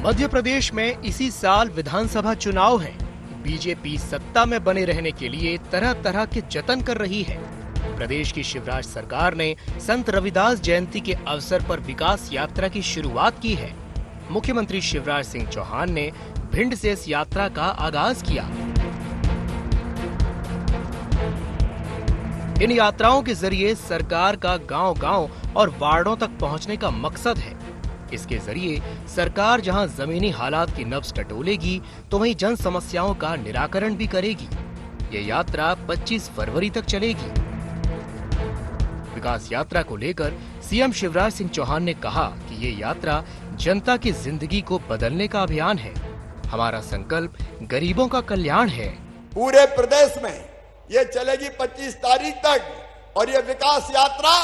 मध्य प्रदेश में इसी साल विधानसभा चुनाव है। बीजेपी सत्ता में बने रहने के लिए तरह तरह के जतन कर रही है। प्रदेश की शिवराज सरकार ने संत रविदास जयंती के अवसर पर विकास यात्रा की शुरुआत की है। मुख्यमंत्री शिवराज सिंह चौहान ने भिंड से इस यात्रा का आगाज किया। इन यात्राओं के जरिए सरकार का गांव-गांव और वार्डों तक पहुंचने का मकसद है। इसके जरिए सरकार जहां जमीनी हालात की नब्ज टटोलेगी, तो वहीं जन समस्याओं का निराकरण भी करेगी। ये यात्रा 25 फरवरी तक चलेगी। विकास यात्रा को लेकर सीएम शिवराज सिंह चौहान ने कहा कि ये यात्रा जनता की जिंदगी को बदलने का अभियान है। हमारा संकल्प गरीबों का कल्याण है। पूरे प्रदेश में ये चलेगी 25 तारीख तक और ये विकास यात्रा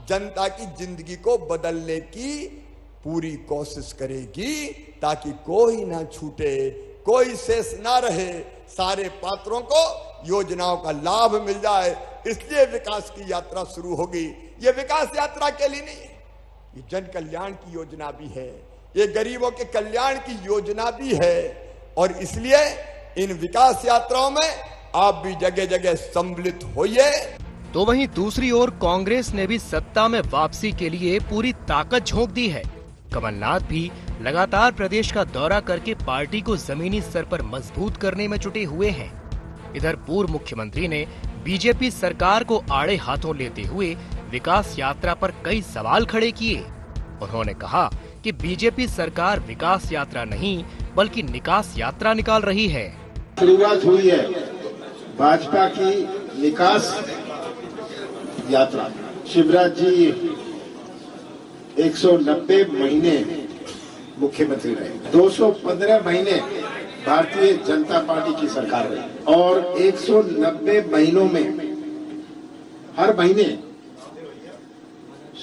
जनता की जिंदगी को बदलने की पूरी कोशिश करेगी, ताकि कोई ना छूटे, कोई शेष ना रहे, सारे पात्रों को योजनाओं का लाभ मिल जाए। इसलिए विकास की यात्रा शुरू होगी। ये विकास यात्रा के लिए नहीं है, ये जन कल्याण की योजना भी है, ये गरीबों के कल्याण की योजना भी है। और इसलिए इन विकास यात्राओं में आप भी जगह जगह सम्मिलित होइए। तो वहीं दूसरी ओर कांग्रेस ने भी सत्ता में वापसी के लिए पूरी ताकत झोंक दी है। कमलनाथ भी लगातार प्रदेश का दौरा करके पार्टी को जमीनी स्तर पर मजबूत करने में जुटे हुए हैं। इधर पूर्व मुख्यमंत्री ने बीजेपी सरकार को आड़े हाथों लेते हुए विकास यात्रा पर कई सवाल खड़े किए। उन्होंने कहा कि बीजेपी सरकार विकास यात्रा नहीं बल्कि निकास यात्रा निकाल रही है। शुरुआत हुई है भाजपा की निकास यात्रा। शिवराज जी 190 महीने मुख्यमंत्री रहे, 215 महीने भारतीय जनता पार्टी की सरकार रही और 190 महीनों में हर महीने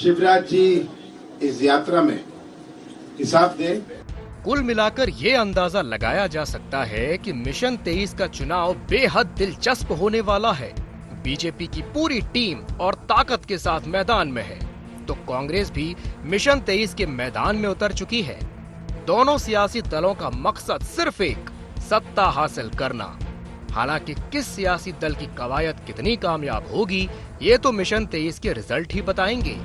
शिवराज जी इस यात्रा में हिसाब दें। कुल मिलाकर ये अंदाजा लगाया जा सकता है कि मिशन 23 का चुनाव बेहद दिलचस्प होने वाला है। बीजेपी की पूरी टीम और ताकत के साथ मैदान में है, तो कांग्रेस भी मिशन 23 के मैदान में उतर चुकी है। दोनों सियासी दलों का मकसद सिर्फ एक, सत्ता हासिल करना। हालांकि किस सियासी दल की कवायद कितनी कामयाब होगी, ये तो मिशन 23 के रिजल्ट ही बताएंगे।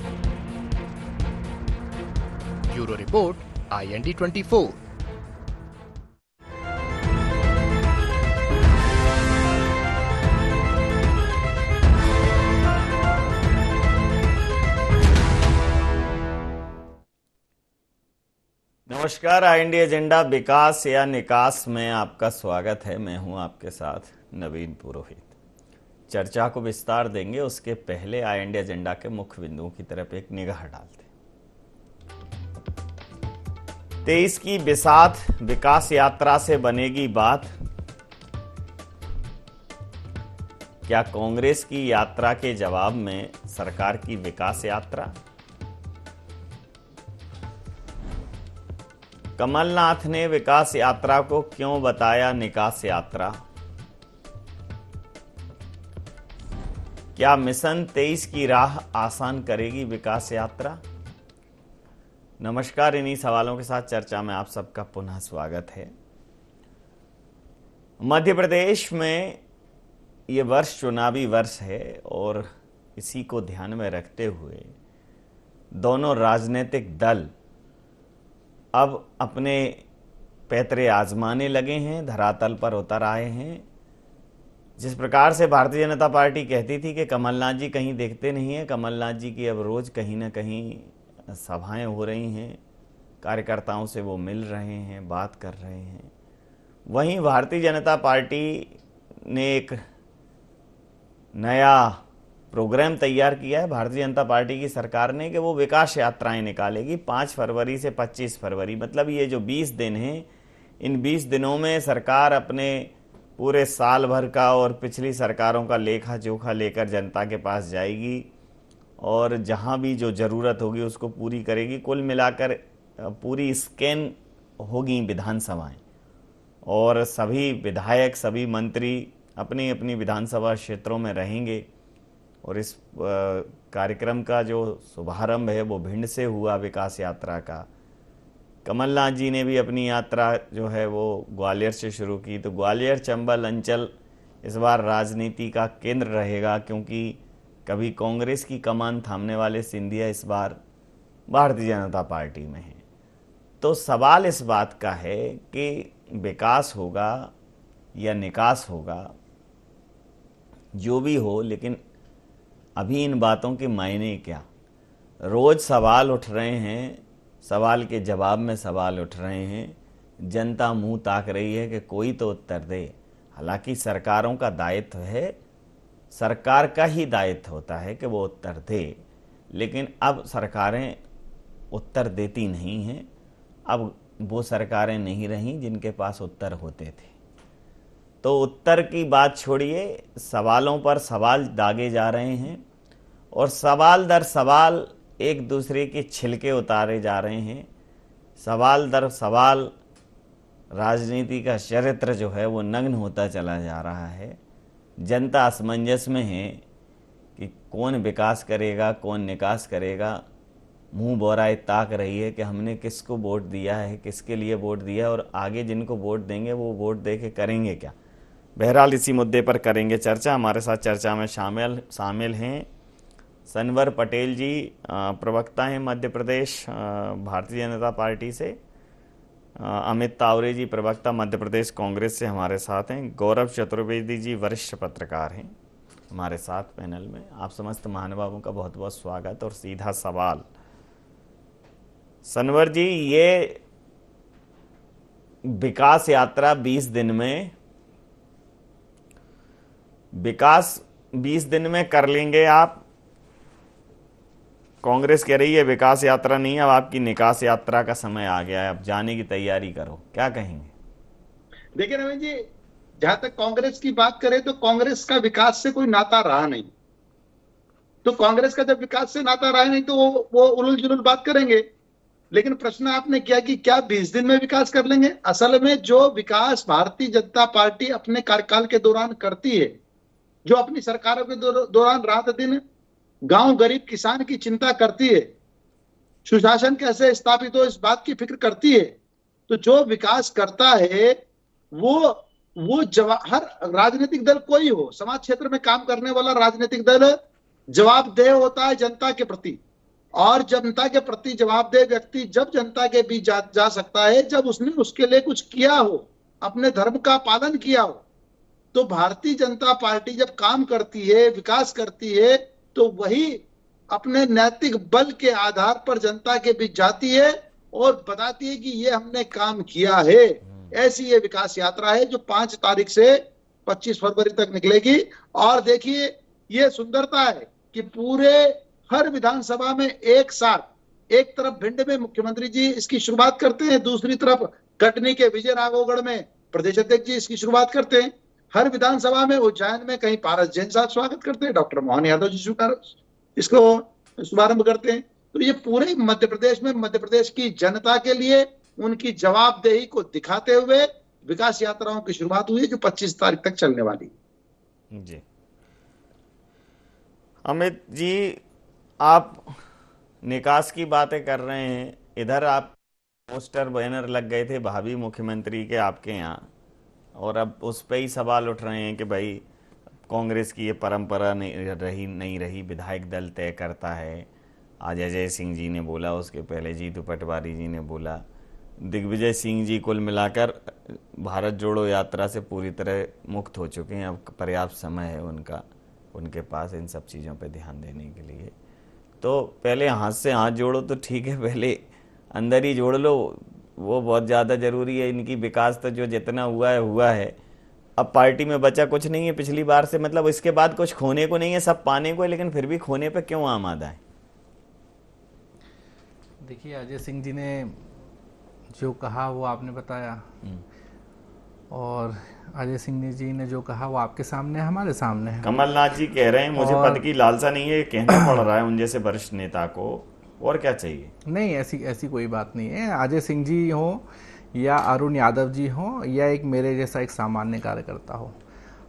Bureau report, IND 24। नमस्कार, IND एजेंडा विकास या निकास में आपका स्वागत है। मैं हूं आपके साथ नवीन पुरोहित। चर्चा को विस्तार देंगे, उसके पहले IND एजेंडा के मुख्य बिंदुओं की तरफ एक निगाह डालते हैं। 23 की बिसात विकास यात्रा से बनेगी बात। क्या कांग्रेस की यात्रा के जवाब में सरकार की विकास यात्रा? कमलनाथ ने विकास यात्रा को क्यों बताया निकास यात्रा? क्या मिशन 23 की राह आसान करेगी विकास यात्रा? नमस्कार, इन्हीं सवालों के साथ चर्चा में आप सबका पुनः स्वागत है। मध्य प्रदेश में ये वर्ष चुनावी वर्ष है और इसी को ध्यान में रखते हुए दोनों राजनीतिक दल अब अपने पैतरे आजमाने लगे हैं, धरातल पर उतर आए हैं। जिस प्रकार से भारतीय जनता पार्टी कहती थी कि कमलनाथ जी कहीं देखते नहीं हैं, कमलनाथ जी की अब रोज कहीं ना कहीं सभाएं हो रही हैं, कार्यकर्ताओं से वो मिल रहे हैं, बात कर रहे हैं। वहीं भारतीय जनता पार्टी ने एक नया प्रोग्राम तैयार किया है भारतीय जनता पार्टी की सरकार ने कि वो विकास यात्राएं निकालेगी 5 फरवरी से 25 फरवरी। मतलब ये जो 20 दिन हैं, इन 20 दिनों में सरकार अपने पूरे साल भर का और पिछली सरकारों का लेखा जोखा लेकर जनता के पास जाएगी और जहां भी जो ज़रूरत होगी उसको पूरी करेगी। कुल मिलाकर पूरी स्कैन होगी विधानसभाएं और सभी विधायक, सभी मंत्री अपनी अपनी विधानसभा क्षेत्रों में रहेंगे। और इस कार्यक्रम का जो शुभारंभ है वो भिंड से हुआ विकास यात्रा का। कमलनाथ जी ने भी अपनी यात्रा जो है वो ग्वालियर से शुरू की। तो ग्वालियर चंबल अंचल इस बार राजनीति का केंद्र रहेगा, क्योंकि कभी कांग्रेस की कमान थामने वाले सिंधिया इस बार भारतीय जनता पार्टी में हैं। तो सवाल इस बात का है कि विकास होगा या निकास होगा, जो भी हो, लेकिन अभी इन बातों के मायने क्या। रोज सवाल उठ रहे हैं, सवाल के जवाब में सवाल उठ रहे हैं, जनता मुंह ताक रही है कि कोई तो उत्तर दे। हालांकि सरकारों का दायित्व है, सरकार का ही दायित्व होता है कि वो उत्तर दे, लेकिन अब सरकारें उत्तर देती नहीं हैं। अब वो सरकारें नहीं रहीं जिनके पास उत्तर होते थे। तो उत्तर की बात छोड़िए, सवालों पर सवाल दागे जा रहे हैं और सवाल दर सवाल एक दूसरे के छिलके उतारे जा रहे हैं। सवाल दर सवाल राजनीति का चरित्र जो है वो नग्न होता चला जा रहा है। जनता असमंजस में है कि कौन विकास करेगा, कौन निकास करेगा। मुंह बोराए ताक रही है कि हमने किसको वोट दिया है, किसके लिए वोट दिया है, और आगे जिनको वोट देंगे वो वोट दे के करेंगे क्या। बहरहाल इसी मुद्दे पर करेंगे चर्चा। हमारे साथ चर्चा में शामिल हैं सनवर पटेल जी, प्रवक्ता हैं मध्य प्रदेश भारतीय जनता पार्टी से। अमित तावरे जी, प्रवक्ता मध्य प्रदेश कांग्रेस से हमारे साथ हैं। गौरव चतुर्वेदी जी, वरिष्ठ पत्रकार हैं हमारे साथ पैनल में। आप समस्त महानुभावों का बहुत बहुत स्वागत। और सीधा सवाल, सनवर जी, ये विकास यात्रा 20 दिन में, विकास 20 दिन में कर लेंगे आप। कांग्रेस कह रही है विकास यात्रा नहीं, अब आपकी निकास यात्रा का समय आ गया है, अब जाने की तैयारी करो। क्या कहेंगे? देखिए रमेश जी, जहां तक कांग्रेस की बात करें तो कांग्रेस का विकास से कोई नाता रहा नहीं। तो कांग्रेस का जब विकास से नाता रहा नहीं तो वो उलझ जुलझ बात करेंगे। लेकिन प्रश्न आपने किया कि क्या 20 दिन में विकास कर लेंगे। असल में जो विकास भारतीय जनता पार्टी अपने कार्यकाल के दौरान करती है, जो अपनी सरकारों के दौरान रात दिन गांव गरीब किसान की चिंता करती है, सुशासन कैसे स्थापित हो इस बात की फिक्र करती है, तो जो विकास करता है वो हर राजनीतिक दल कोई हो, समाज क्षेत्र में काम करने वाला राजनीतिक दल जवाबदेह होता है जनता के प्रति। और जनता के प्रति जवाबदेह व्यक्ति जब जनता के बीच जा सकता है जब उसने उसके लिए कुछ किया हो, अपने धर्म का पालन किया हो। तो भारतीय जनता पार्टी जब काम करती है, विकास करती है, तो वही अपने नैतिक बल के आधार पर जनता के बीच जाती है और बताती है कि ये हमने काम किया है। ऐसी ये विकास यात्रा है जो 5 तारीख से 25 फरवरी तक निकलेगी। और देखिए ये सुंदरता है कि पूरे हर विधानसभा में एक साथ, एक तरफ भिंड में मुख्यमंत्री जी इसकी शुरुआत करते हैं, दूसरी तरफ कटनी के विजय राघवगढ़ में प्रदेश अध्यक्ष जी इसकी शुरुआत करते हैं। हर विधानसभा में उज्जैन में कहीं पारस जैन साहब स्वागत करते हैं, डॉक्टर मोहन यादव जी इसको शुभारंभ करते हैं। तो ये पूरे मध्य प्रदेश में मध्य प्रदेश की जनता के लिए उनकी जवाबदेही को दिखाते हुए विकास यात्राओं की शुरुआत हुई है जो 25 तारीख तक चलने वाली। जी अमित जी, आप निकास की बातें कर रहे हैं, इधर आप पोस्टर बैनर लग गए थे भावी मुख्यमंत्री के आपके यहाँ, और अब उस पे ही सवाल उठ रहे हैं कि भाई कांग्रेस की ये परंपरा नहीं रही, विधायक दल तय करता है। आज अजय सिंह जी ने बोला, उसके पहले जीतू पटवारी जी ने बोला, दिग्विजय सिंह जी कुल मिलाकर भारत जोड़ो यात्रा से पूरी तरह मुक्त हो चुके हैं। अब पर्याप्त समय है उनके पास इन सब चीज़ों पे ध्यान देने के लिए। तो पहले हाथ से हाथ जोड़ो तो ठीक है, पहले अंदर ही जोड़ लो, वो बहुत ज़्यादा ज़रूरी है। इनकी विकास तो जो जितना हुआ है, अब पार्टी में बचा कुछ नहीं है पिछली बार से, मतलब इसके बाद कुछ खोने को नहीं है, सब पाने को है, लेकिन फिर भी खोने पे क्यों आमादा है? देखिए, अजय सिंह जी ने जो कहा वो आपने बताया, और अजय सिंह जी ने जो कहा वो आपके सामने, हमारे सामने है। कमलनाथ जी कह रहे हैं मुझे पद की लालसा नहीं है, कहना पड़ रहा है उन जैसे वरिष्ठ नेता को, और क्या चाहिए? नहीं, ऐसी कोई बात नहीं है। अजय सिंह जी हो या अरुण यादव जी हो या एक मेरे जैसा एक सामान्य कार्यकर्ता हो,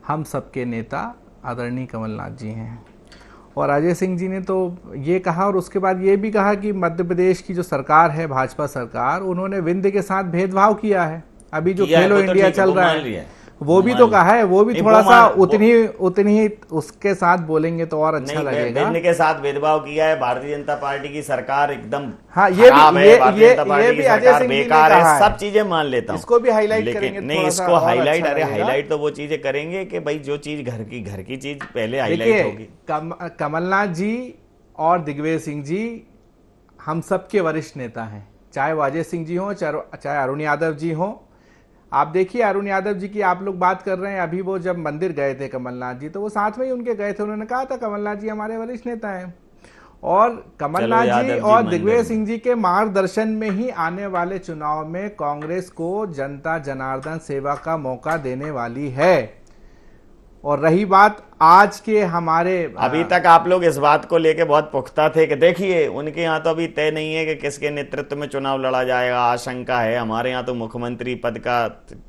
हम सबके नेता आदरणीय कमलनाथ जी हैं। और अजय सिंह जी ने तो ये कहा और उसके बाद ये भी कहा कि मध्य प्रदेश की जो सरकार है, भाजपा सरकार, उन्होंने विंध्य के साथ भेदभाव किया है। अभी जो खेलो इंडिया चल रहा है वो भी तो कहा है, वो भी थोड़ा सा उतनी ही उसके साथ बोलेंगे तो और अच्छा लगेगा। विंध्य के साथ भेदभाव किया है, भारतीय जनता पार्टी की सरकार एकदम हाँ, ये भी अजय सिंह बेकार है, सब चीजें मान लेता हूँ, इसको भी हाईलाइट करेंगे। नहीं, इसको हाईलाइट, अरे हाईलाइट तो वो चीजें करेंगे कि भाई जो चीज घर की चीज पहले हाईलाइट होगी। कमलनाथ जी और दिग्विजय सिंह जी हम सबके वरिष्ठ नेता हैं, चाहे वो अजय सिंह जी हो, चाहे अरुण यादव जी हो। आप देखिए अरुण यादव जी की आप लोग बात कर रहे हैं, अभी वो जब मंदिर गए थे कमलनाथ जी, तो वो साथ में ही उनके गए थे, उन्होंने कहा था कमलनाथ जी हमारे वरिष्ठ नेता हैं। और कमलनाथ जी और दिग्विजय सिंह जी के मार्गदर्शन में ही आने वाले चुनाव में कांग्रेस को जनता जनार्दन सेवा का मौका देने वाली है। और रही बात आज के हमारे, अभी तक आप लोग इस बात को लेके बहुत पुख्ता थे कि देखिए उनके यहाँ तो अभी तय नहीं है कि किसके नेतृत्व में चुनाव लड़ा जाएगा, आशंका है। हमारे यहाँ तो मुख्यमंत्री पद का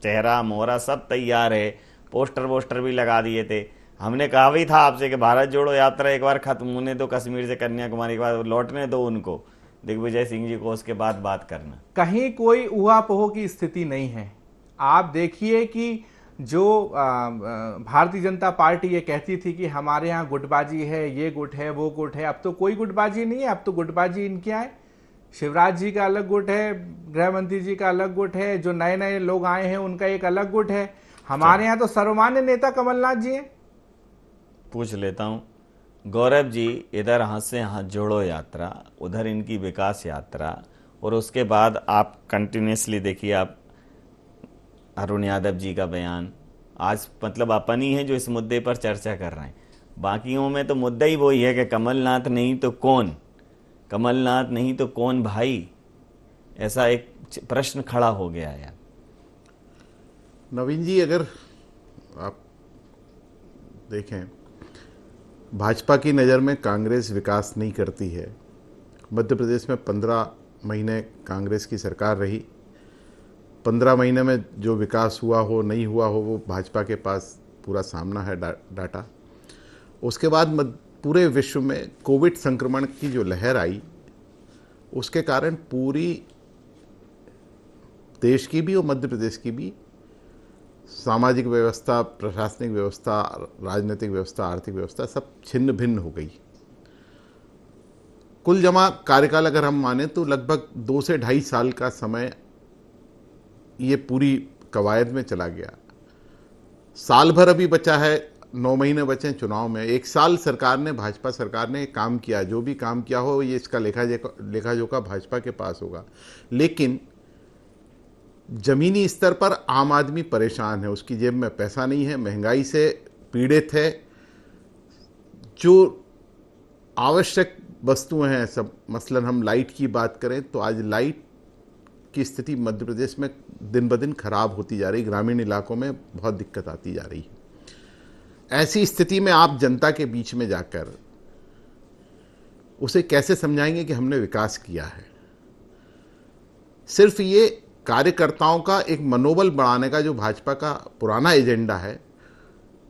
चेहरा मोहरा सब तैयार है, पोस्टर भी लगा दिए थे। हमने कहा भी था आपसे कि भारत जोड़ो यात्रा एक बार खत्म होने दो, कश्मीर से कन्याकुमारी के बाद लौटने दो उनको, दिग्विजय सिंह जी को, उसके बाद बात करना। कहीं कोई ऊहापोह की स्थिति नहीं है। आप देखिए कि जो भारतीय जनता पार्टी ये कहती थी कि हमारे यहाँ गुटबाजी है, ये गुट है, वो गुट है, अब तो कोई गुटबाजी नहीं है। अब तो गुटबाजी इनके यहाँ है, शिवराज जी का अलग गुट है, गृह मंत्री जी का अलग गुट है, जो नए नए लोग आए हैं उनका एक अलग गुट है। हमारे यहाँ तो सर्वमान्य नेता कमलनाथ जी हैं। पूछ लेता हूँ गौरव जी, इधर हाथ से हाथ जोड़ो यात्रा, उधर इनकी विकास यात्रा, और उसके बाद आप कंटिन्यूसली देखिए आप अरुण यादव जी का बयान। आज मतलब अपन ही है जो इस मुद्दे पर चर्चा कर रहे हैं, बाकियों में तो मुद्दा ही वही है कि कमलनाथ नहीं तो कौन, कमलनाथ नहीं तो कौन भाई, ऐसा एक प्रश्न खड़ा हो गया है। नवीन जी, अगर आप देखें भाजपा की नज़र में कांग्रेस विकास नहीं करती है। मध्य प्रदेश में 15 महीने कांग्रेस की सरकार रही, 15 महीने में जो विकास हुआ हो नहीं हुआ हो वो भाजपा के पास पूरा सामना है डाटा। उसके बाद पूरे विश्व में कोविड संक्रमण की जो लहर आई, उसके कारण पूरी देश की भी और मध्य प्रदेश की भी सामाजिक व्यवस्था, प्रशासनिक व्यवस्था, राजनीतिक व्यवस्था, आर्थिक व्यवस्था सब छिन्न भिन्न हो गई। कुल जमा कार्यकाल अगर हम माने तो लगभग 2 से 2.5 साल का समय ये पूरी कवायद में चला गया। साल भर अभी बचा है, 9 महीने बचे चुनाव में। 1 साल सरकार ने, भाजपा सरकार ने काम किया, जो भी काम किया हो ये इसका लेखा जोखा भाजपा के पास होगा। लेकिन जमीनी स्तर पर आम आदमी परेशान है, उसकी जेब में पैसा नहीं है, महंगाई से पीड़ित है। जो आवश्यक वस्तुएं हैं सब, मसलन हम लाइट की बात करें तो आज लाइट की स्थिति मध्य प्रदेश में दिन ब दिन खराब होती जा रही, ग्रामीण इलाकों में बहुत दिक्कत आती जा रही है। ऐसी स्थिति में आप जनता के बीच में जाकर उसे कैसे समझाएंगे कि हमने विकास किया है? सिर्फ ये कार्यकर्ताओं का एक मनोबल बढ़ाने का जो भाजपा का पुराना एजेंडा है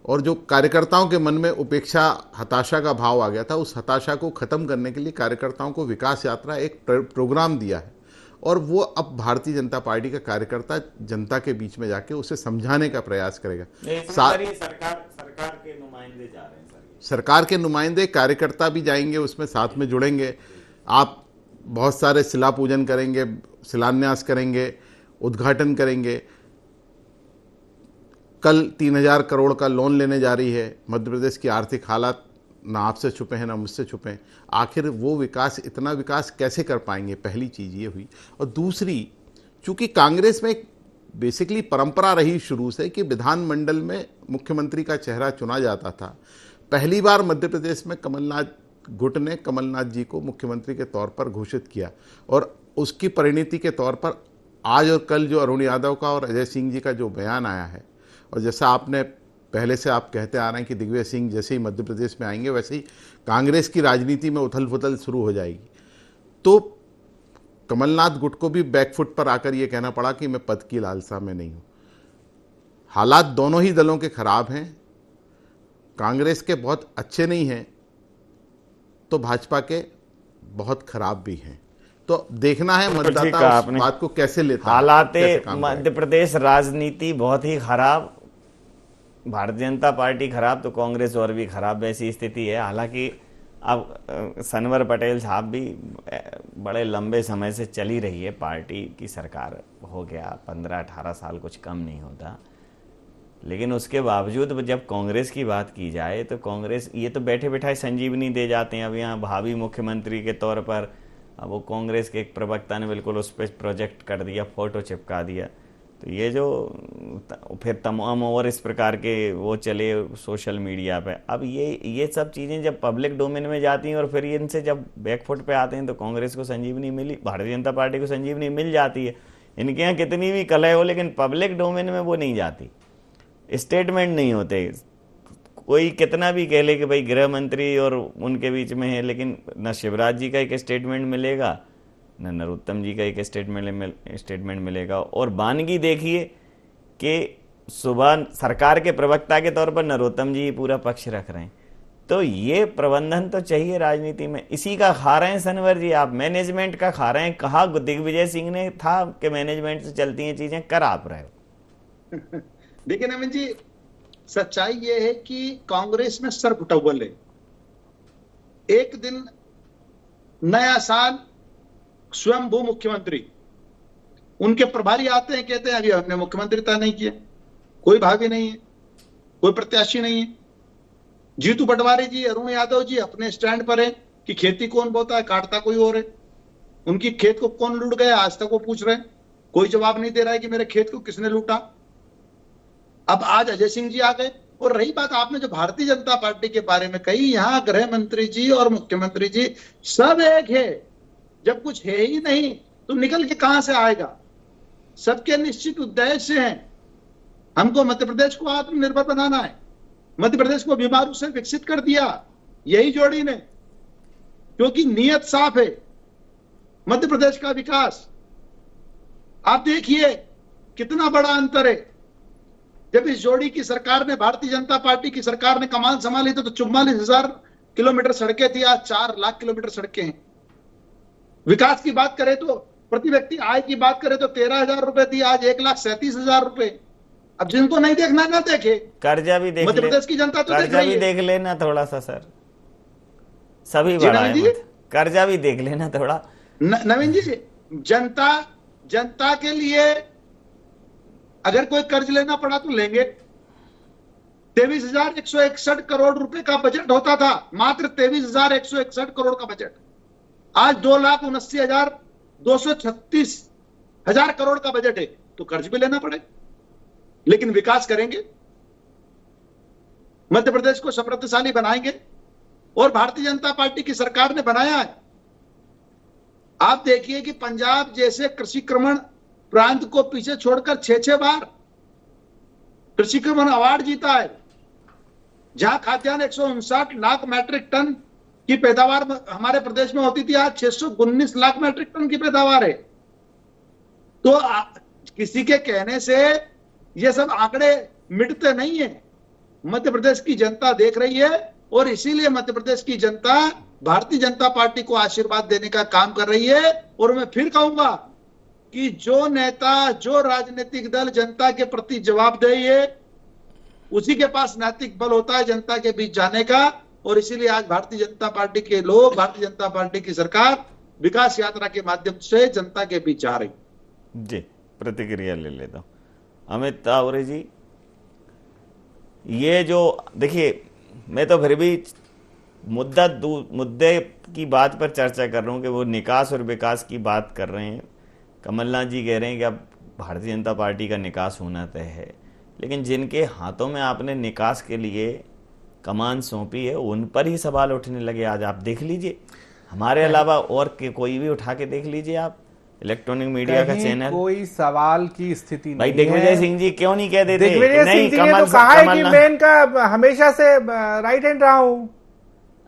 और जो कार्यकर्ताओं के मन में उपेक्षा, हताशा का भाव आ गया था, उस हताशा को खत्म करने के लिए कार्यकर्ताओं को विकास यात्रा एक प्रोग्राम दिया है। और वो अब भारतीय जनता पार्टी का कार्यकर्ता जनता के बीच में जाके उसे समझाने का प्रयास करेगा। सरकार के नुमाइंदे जा रहे हैं सर, सरकार के नुमाइंदे, कार्यकर्ता भी जाएंगे उसमें, साथ में जुड़ेंगे। आप बहुत सारे शिला पूजन करेंगे, शिलान्यास करेंगे, उद्घाटन करेंगे। कल 3000 करोड़ का लोन लेने जा रही है। मध्य प्रदेश की आर्थिक हालात ना आपसे छुपे हैं ना मुझसे छुपे हैं। आखिर वो विकास, इतना विकास कैसे कर पाएंगे? पहली चीज़ ये हुई। और दूसरी, चूंकि कांग्रेस में बेसिकली परंपरा रही शुरू से कि विधानमंडल में मुख्यमंत्री का चेहरा चुना जाता था। पहली बार मध्य प्रदेश में कमलनाथ गुट ने कमलनाथ जी को मुख्यमंत्री के तौर पर घोषित किया और उसकी परिणति के तौर पर आज और कल जो अरुण यादव का और अजय सिंह जी का जो बयान आया है, और जैसा आपने पहले से आप कहते आ रहे हैं कि दिग्विजय सिंह जैसे ही मध्य प्रदेश में आएंगे वैसे ही कांग्रेस की राजनीति में उथल पुथल शुरू हो जाएगी। तो कमलनाथ गुट को भी बैकफुट पर आकर ये कहना पड़ा कि मैं पद की लालसा में नहीं हूं। हालात दोनों ही दलों के खराब हैं। कांग्रेस के बहुत अच्छे नहीं हैं, तो भाजपा के बहुत खराब भी हैं। तो देखना है ठीक मतदाता कहा उस आपने। बात को कैसे लेता है, हालात कैसे काम मध्य करेगा। प्रदेश राजनीति बहुत ही खराब, भारतीय जनता पार्टी खराब तो कांग्रेस और भी खराब, ऐसी स्थिति है। हालांकि अब सनवर पटेल साहब भी बड़े लंबे समय से चली रही है पार्टी की सरकार, हो गया 15-18 साल, कुछ कम नहीं होता। लेकिन उसके बावजूद जब कांग्रेस की बात की जाए तो कांग्रेस ये तो बैठे बैठाए संजीवनी दे जाते हैं। अब यहाँ भावी मुख्यमंत्री के तौर पर अब वो कांग्रेस के एक प्रवक्ता ने बिल्कुल उस पर प्रोजेक्ट कर दिया, फोटो चिपका दिया। तो ये जो फिर तमाम और इस प्रकार के वो चले सोशल मीडिया पे, अब ये सब चीज़ें जब पब्लिक डोमेन में जाती हैं और फिर इनसे जब बैकफुट पे आते हैं तो कांग्रेस को संजीवनी मिली, भारतीय जनता पार्टी को संजीवनी मिल जाती है। इनके यहाँ कितनी भी कलह हो लेकिन पब्लिक डोमेन में वो नहीं जाती, स्टेटमेंट नहीं होते। कोई कितना भी कह ले कि भाई गृह मंत्री और उनके बीच में है, लेकिन न शिवराज जी का एक स्टेटमेंट मिलेगा न नरोत्तम जी का एक स्टेटमेंट मिलेगा। और बानगी देखिए कि सुबह सरकार के प्रवक्ता के तौर पर नरोत्तम जी पूरा पक्ष रख रहे हैं। तो ये प्रबंधन तो चाहिए राजनीति में, इसी का खा रहे हैं सनवर जी आप, मैनेजमेंट का खा रहे हैं। कहा दिग्विजय सिंह ने था कि मैनेजमेंट से चलती हैं चीजें, कर आप रहे हो। देखिए नवीन जी, सच्चाई ये है कि कांग्रेस में सर फुटौल है। एक दिन नया साल, स्वयंभू मुख्यमंत्री, उनके प्रभारी आते हैं, कहते हैं अभी हमने मुख्यमंत्री तय नहीं किया, कोई भावी नहीं है, कोई प्रत्याशी नहीं है। जीतू पटवारी जी, अरुण यादव जी अपने स्टैंड पर है कि खेती कौन बोता है, काटता कोई और है। उनकी खेत को कौन लूट गया आज तक वो पूछ रहे हैं, कोई जवाब नहीं दे रहा है कि मेरे खेत को किसने लूटा। अब आज अजय सिंह जी आ गए। और रही बात आपने जो भारतीय जनता पार्टी के बारे में कही, यहां गृह मंत्री जी और मुख्यमंत्री जी सब एक है। जब कुछ है ही नहीं तो निकल के कहां से आएगा। सबके निश्चित उद्देश्य हैं, हमको मध्य प्रदेश को आत्मनिर्भर बनाना है, मध्य प्रदेश को बीमारू से विकसित कर दिया यही जोड़ी ने, क्योंकि नीयत साफ है मध्य प्रदेश का विकास। आप देखिए कितना बड़ा अंतर है। जब इस जोड़ी की सरकार ने, भारतीय जनता पार्टी की सरकार ने कमान संभाली तो 44,000 किलोमीटर सड़कें थी, आज 4 लाख किलोमीटर सड़कें हैं। विकास की बात करें तो, प्रति व्यक्ति आय की बात करें तो 13,000 रुपए थी, आज 1,37,000 रुपए। अब जिनको नहीं देखना ना देखे, कर्जा भी देख मध्य ले, प्रदेश की जनता तो देख कर्जा रही भी है। देख लेना थोड़ा सा सर, सभी जी बड़ा नवीन है जी? मत। कर्जा भी देख लेना थोड़ा। नवीन जी, जनता के लिए अगर कोई कर्ज लेना पड़ा तो लेंगे। 23,161 करोड़ रुपए का बजट होता था, मात्र 23,161 करोड़ का बजट, आज 2,79,236 करोड़ का बजट है। तो कर्ज भी लेना पड़े, लेकिन विकास करेंगे, मध्य प्रदेश को समृद्धशाली बनाएंगे। और भारतीय जनता पार्टी की सरकार ने बनाया है। आप देखिए कि पंजाब जैसे कृषि क्रमण प्रांत को पीछे छोड़कर 6 बार कृषि क्रमण अवार्ड जीता है। जहां खाद्यान्न 159 लाख मैट्रिक टन की पैदावार हमारे प्रदेश में होती थी, आज 619 लाख मैट्रिक टन की पैदावार है। तो किसी के कहने से ये सब आंकड़े मिटते नहीं है। मध्य प्रदेश की जनता देख रही है और इसीलिए मध्य प्रदेश की जनता भारतीय जनता पार्टी को आशीर्वाद देने का काम कर रही है। और मैं फिर कहूंगा कि जो नेता, जो राजनीतिक दल जनता के प्रति जवाबदेही है, उसी के पास नैतिक बल होता है जनता के बीच जाने का। और इसीलिए आज भारतीय जनता पार्टी के लोग, भारतीय जनता पार्टी की सरकार विकास यात्रा के माध्यम से जनता के बीच जा रही। जी, प्रतिक्रिया ले लेता हूं। अमित तावरे जी, ये जो देखिए, मैं तो फिर भी मुद्दे की बात पर चर्चा कर रहा हूं कि वो निकास और विकास की बात कर रहे हैं। कमलनाथ जी कह रहे हैं कि अब भारतीय जनता पार्टी का निकास होना तय है, लेकिन जिनके हाथों में आपने निकास के लिए कमान सौंपी है उन पर ही सवाल उठने लगे। आज आप देख लीजिए, हमारे अलावा और कोई भी उठा के देख लीजिए आप, इलेक्ट्रॉनिक मीडिया का चैनल, कोई सवाल की स्थिति नहीं भाई दिग्विजय सिंह जी क्यों नहीं कह देते? दिग्विजय सिंह जी ने तो कहा है कि मैं इनका हमेशा से राइट हैंड रहा हूं।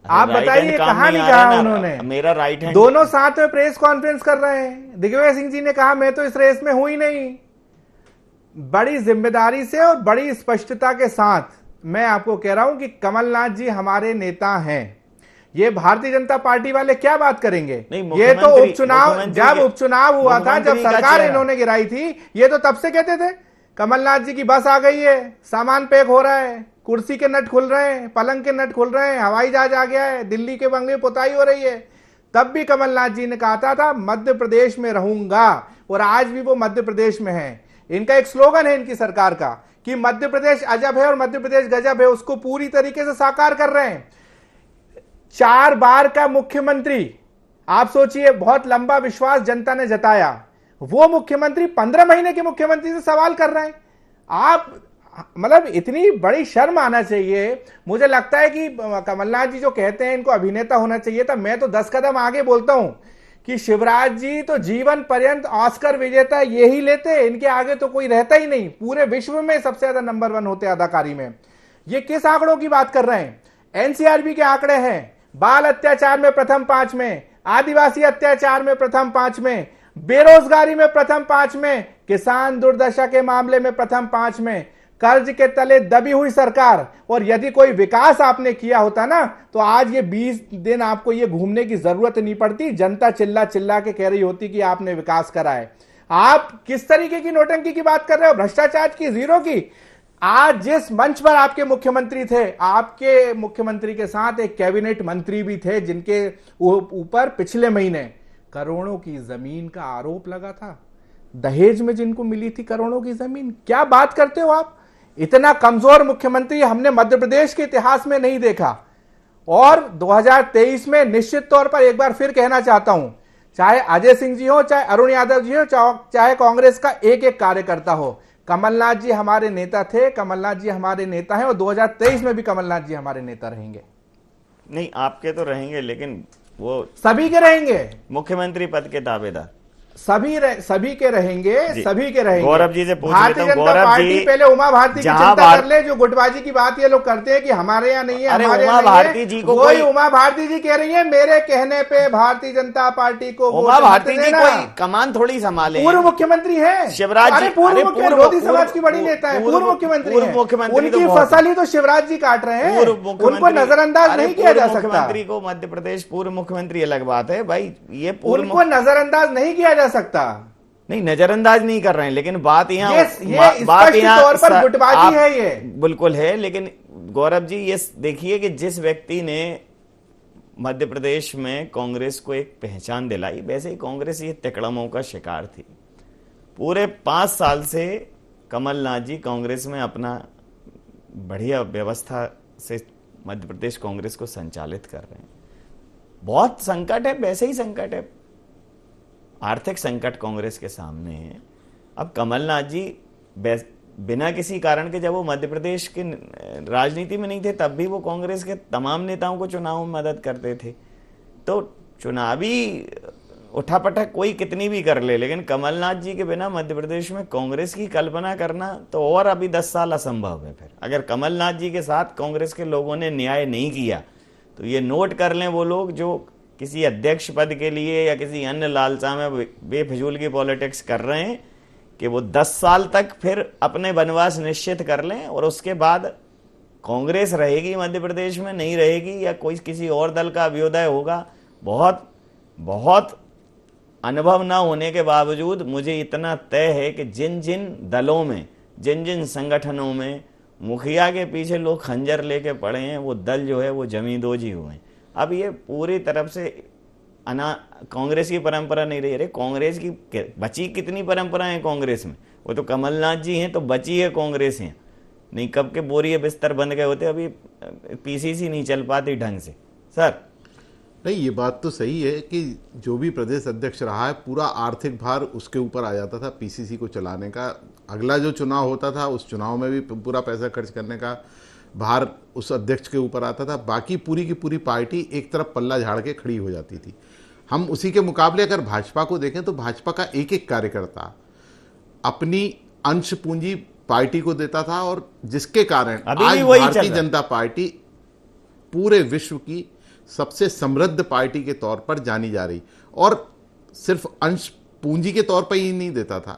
आप बताइए कहां नहीं कहा उन्होंने? मेरा राइट हैंड। दोनों साथ में प्रेस कॉन्फ्रेंस कर रहे हैं। दिग्विजय सिंह जी ने कहा मैं तो इस रेस में हूं ही नहीं। बड़ी जिम्मेदारी से और बड़ी स्पष्टता के साथ मैं आपको कह रहा हूं कि कमलनाथ जी हमारे नेता हैं। ये भारतीय जनता पार्टी वाले क्या बात करेंगे? नहीं, ये तो उपचुनाव, जब उपचुनाव हुआ था, जब सरकार इन्होंने गिराई थी, ये तो तब से कहते थे कमलनाथ जी की बस आ गई है, सामान पैक हो रहा है, कुर्सी के नट खुल रहे हैं, पलंग के नट खुल रहे हैं, हवाई जहाज आ गया है, दिल्ली के बंगले पुताई हो रही है। तब भी कमलनाथ जी ने कहा था मध्य प्रदेश में रहूंगा, और आज भी वो मध्य प्रदेश में है। इनका एक स्लोगन है इनकी सरकार का कि मध्य प्रदेश अजब है और मध्य प्रदेश गजब है, उसको पूरी तरीके से साकार कर रहे हैं। 4 बार का मुख्यमंत्री, आप सोचिए, बहुत लंबा विश्वास जनता ने जताया, वो मुख्यमंत्री 15 महीने के मुख्यमंत्री से सवाल कर रहे हैं। आप मतलब इतनी बड़ी शर्म आना चाहिए। मुझे लगता है कि कमलनाथ जी जो कहते हैं इनको अभिनेता होना चाहिए था, मैं तो 10 कदम आगे बोलता हूं कि शिवराज जी तो जीवन पर्यंत ऑस्कर विजेता यही लेते, इनके आगे तो कोई रहता ही नहीं, पूरे विश्व में सबसे ज्यादा नंबर 1 होते अदाकारी में। ये किस आंकड़ों की बात कर रहे हैं? एनसीआरबी के आंकड़े हैं, बाल अत्याचार में प्रथम 5 में, आदिवासी अत्याचार में प्रथम 5 में, बेरोजगारी में प्रथम 5 में, किसान दुर्दशा के मामले में प्रथम 5 में, कर्ज के तले दबी हुई सरकार। और यदि कोई विकास आपने किया होता ना, तो आज ये 20 दिन आपको ये घूमने की जरूरत नहीं पड़ती, जनता चिल्ला चिल्ला के कह रही होती कि आपने विकास करा है। आप किस तरीके की नोटंकी की बात कर रहे हो? भ्रष्टाचार की, जीरो की। आज जिस मंच पर आपके मुख्यमंत्री थे, आपके मुख्यमंत्री के साथ एक कैबिनेट मंत्री भी थे जिनके ऊपर पिछले महीने करोड़ों की जमीन का आरोप लगा था, दहेज में जिनको मिली थी करोड़ों की जमीन। क्या बात करते हो आप? इतना कमजोर मुख्यमंत्री हमने मध्य प्रदेश के इतिहास में नहीं देखा। और 2023 में निश्चित तौर पर एक बार फिर कहना चाहता हूं, चाहे अजय सिंह जी हो, चाहे अरुण यादव जी हो, चाहे कांग्रेस का एक एक कार्यकर्ता हो, कमलनाथ जी हमारे नेता थे, कमलनाथ जी हमारे नेता हैं, और 2023 में भी कमलनाथ जी हमारे नेता रहेंगे। नहीं, आपके तो रहेंगे, लेकिन वो सभी के रहेंगे, मुख्यमंत्री पद के दावेदार सभी के रहेंगे, सभी के रहेंगे। गौरव जी से पूछ भारतीय लेता हूं, जनता गौरव पार्टी जी पहले उमा भारती की चिंता कर ले। जो गुटबाजी की बात ये लोग करते हैं कि हमारे यहाँ नहीं है, हमारे उमा यहाँ भारती जी को कोई उमा भारती जी कह रही है मेरे कहने पे भारतीय जनता पार्टी को उमा भारती जी कोई कमान थोड़ी संभाले, पूर्व मुख्यमंत्री है शिवराज जी, पूर्व मुख्यमंत्री, मोदी समाज की बड़ी नेता है, पूर्व मुख्यमंत्री, उनकी फसल ही तो शिवराज जी काट रहे हैं, उनको नजरअंदाज नहीं किया जा सकता। मुख्यमंत्री को मध्य प्रदेश पूर्व मुख्यमंत्री अलग बात है भाई, ये उनको नजरअंदाज नहीं किया जा सकता। नहीं, नजरअंदाज नहीं कर रहे हैं, लेकिन बात यहाँ बात यहाँ तौर पर गुटबाजी है, ये बिल्कुल है। लेकिन गौरव जी ये देखिए कि जिस व्यक्ति ने मध्य प्रदेश में कांग्रेस को एक पहचान दिलाई, वैसे ही कांग्रेस ये तिकड़मों का शिकार थी। पूरे 5 साल से कमलनाथ जी कांग्रेस में अपना बढ़िया व्यवस्था से मध्य प्रदेश कांग्रेस को संचालित कर रहे हैं। बहुत संकट है, वैसे ही संकट है, आर्थिक संकट कांग्रेस के सामने है। अब कमलनाथ जी बिना किसी कारण के, जब वो मध्य प्रदेश के राजनीति में नहीं थे, तब भी वो कांग्रेस के तमाम नेताओं को चुनाव में मदद करते थे। तो चुनावी उठापटक कोई कितनी भी कर ले, लेकिन कमलनाथ जी के बिना मध्य प्रदेश में कांग्रेस की कल्पना करना तो और अभी 10 साल असंभव है। फिर अगर कमलनाथ जी के साथ कांग्रेस के लोगों ने न्याय नहीं किया, तो ये नोट कर लें वो लोग जो किसी अध्यक्ष पद के लिए या किसी अन्य लालसा में बेफिजूल की पॉलिटिक्स कर रहे हैं, कि वो 10 साल तक फिर अपने वनवास निश्चित कर लें, और उसके बाद कांग्रेस रहेगी मध्य प्रदेश में, नहीं रहेगी, या कोई किसी और दल का अभ्युदय होगा। बहुत अनुभव ना होने के बावजूद मुझे इतना तय है कि जिन जिन दलों में, जिन जिन संगठनों में मुखिया के पीछे लोग खंजर लेके पड़े हैं, वो दल जो है वो जमींदोजी हुए हैं। अब ये पूरी तरफ से कांग्रेस की परंपरा नहीं रही। अरे कांग्रेस की बची कितनी परंपरा है कांग्रेस में, वो तो कमलनाथ जी हैं तो बची है कांग्रेस है, नहीं कब के बोरिए बिस्तर बंद गए होते, अभी पीसीसी नहीं चल पाती ढंग से। सर नहीं, ये बात तो सही है कि जो भी प्रदेश अध्यक्ष रहा है, पूरा आर्थिक भार उसके ऊपर आ जाता था पीसीसी को चलाने का। अगला जो चुनाव होता था, उस चुनाव में भी पूरा पैसा खर्च करने का भार उस अध्यक्ष के ऊपर आता था। बाकी पूरी की पूरी पार्टी एक तरफ पल्ला झाड़ के खड़ी हो जाती थी। हम उसी के मुकाबले अगर भाजपा को देखें तो भाजपा का एक एक कार्यकर्ता अपनी अंश पूंजी पार्टी को देता था, और जिसके कारण आज भारतीय जनता पार्टी पूरे विश्व की सबसे समृद्ध पार्टी के तौर पर जानी जा रही। और सिर्फ अंश पूंजी के तौर पर ही नहीं देता था,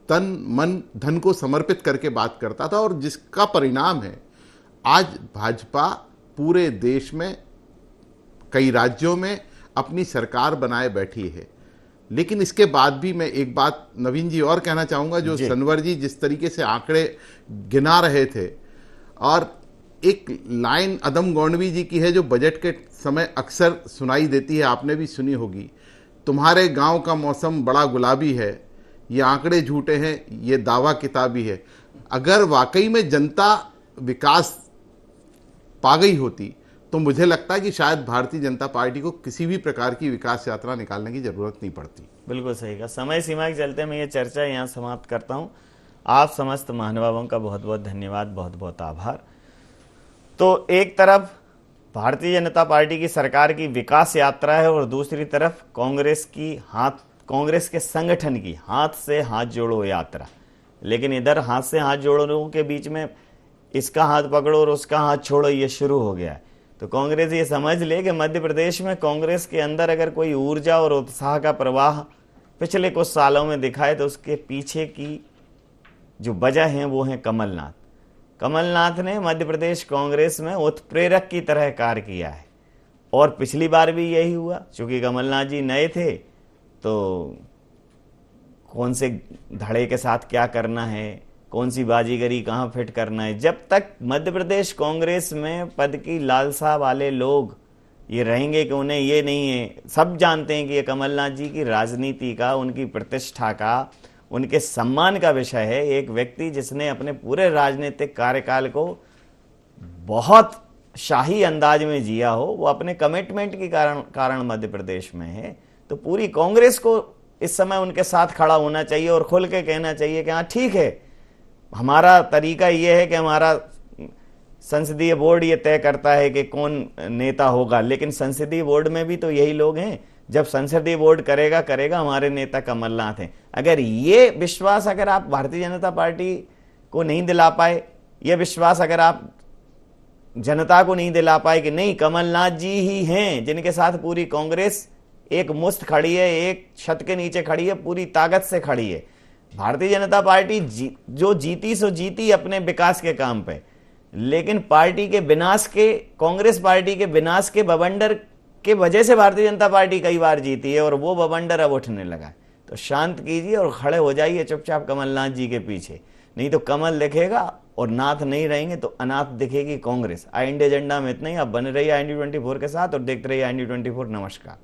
तन मन धन को समर्पित करके बात करता था, और जिसका परिणाम है आज भाजपा पूरे देश में कई राज्यों में अपनी सरकार बनाए बैठी है। लेकिन इसके बाद भी मैं एक बात नवीन जी और कहना चाहूँगा, जो सनवर जी जिस तरीके से आंकड़े गिना रहे थे, और एक लाइन अदम गौंडवी जी की है जो बजट के समय अक्सर सुनाई देती है, आपने भी सुनी होगी, तुम्हारे गांव का मौसम बड़ा गुलाबी है, ये आंकड़े झूठे हैं, ये दावा किताबी है। अगर वाकई में जनता विकास पा गई होती तो मुझे लगता है कि शायद भारतीय जनता पार्टी को किसी भी प्रकार की विकास यात्रा निकालने की जरूरत नहीं पड़ती। बिल्कुल सही कहा। समय सीमा के चलते मैं ये चर्चा यहाँ समाप्त करता हूँ। आप समस्त महानुभावों का बहुत बहुत धन्यवाद, बहुत बहुत आभार। तो एक तरफ भारतीय जनता पार्टी की सरकार की विकास यात्रा है और दूसरी तरफ कांग्रेस के संगठन की हाथ से हाथ जोड़ो यात्रा। लेकिन इधर हाथ से हाथ जोड़ो के बीच में इसका हाथ पकड़ो और उसका हाथ छोड़ो ये शुरू हो गया है। तो कांग्रेस ये समझ ले कि मध्य प्रदेश में कांग्रेस के अंदर अगर कोई ऊर्जा और उत्साह का प्रवाह पिछले कुछ सालों में दिखाए तो उसके पीछे की जो वजह है वो है कमलनाथ। कमलनाथ ने मध्य प्रदेश कांग्रेस में उत्प्रेरक की तरह कार्य किया है और पिछली बार भी यही हुआ। चूंकि कमलनाथ जी नए थे तो कौन से धड़े के साथ क्या करना है, कौन सी बाजीगरी कहाँ फिट करना है, जब तक मध्य प्रदेश कांग्रेस में पद की लालसा वाले लोग ये रहेंगे कि उन्हें ये नहीं है, सब जानते हैं कि ये कमलनाथ जी की राजनीति का, उनकी प्रतिष्ठा का, उनके सम्मान का विषय है। एक व्यक्ति जिसने अपने पूरे राजनीतिक कार्यकाल को बहुत शाही अंदाज में जिया हो, वो अपने कमिटमेंट के कारण मध्य प्रदेश में है। तो पूरी कांग्रेस को इस समय उनके साथ खड़ा होना चाहिए और खुल के कहना चाहिए कि हाँ ठीक है, हमारा तरीका ये है कि हमारा संसदीय बोर्ड ये तय करता है कि कौन नेता होगा, लेकिन संसदीय बोर्ड में भी तो यही लोग हैं। जब संसदीय बोर्ड करेगा हमारे नेता कमलनाथ हैं। अगर ये विश्वास अगर आप भारतीय जनता पार्टी को नहीं दिला पाए, ये विश्वास अगर आप जनता को नहीं दिला पाए कि नहीं कमलनाथ जी ही हैं जिनके साथ पूरी कांग्रेस एक मुश्त खड़ी है, एक छत के नीचे खड़ी है, पूरी ताकत से खड़ी है। भारतीय जनता पार्टी जो जीती सो जीती अपने विकास के काम पे, लेकिन पार्टी के विनाश के, कांग्रेस पार्टी के विनाश के बवंडर के वजह से भारतीय जनता पार्टी कई बार जीती है और वो बवंडर अब उठने लगा। तो शांत कीजिए और खड़े हो जाइए चुपचाप कमलनाथ जी के पीछे, नहीं तो कमल दिखेगा और नाथ नहीं रहेंगे तो अनाथ दिखेगी कांग्रेस। IND एजेंडा में इतना ही। आप बने रहिए IND 24 के साथ और देखते रहिए IND 24। नमस्कार।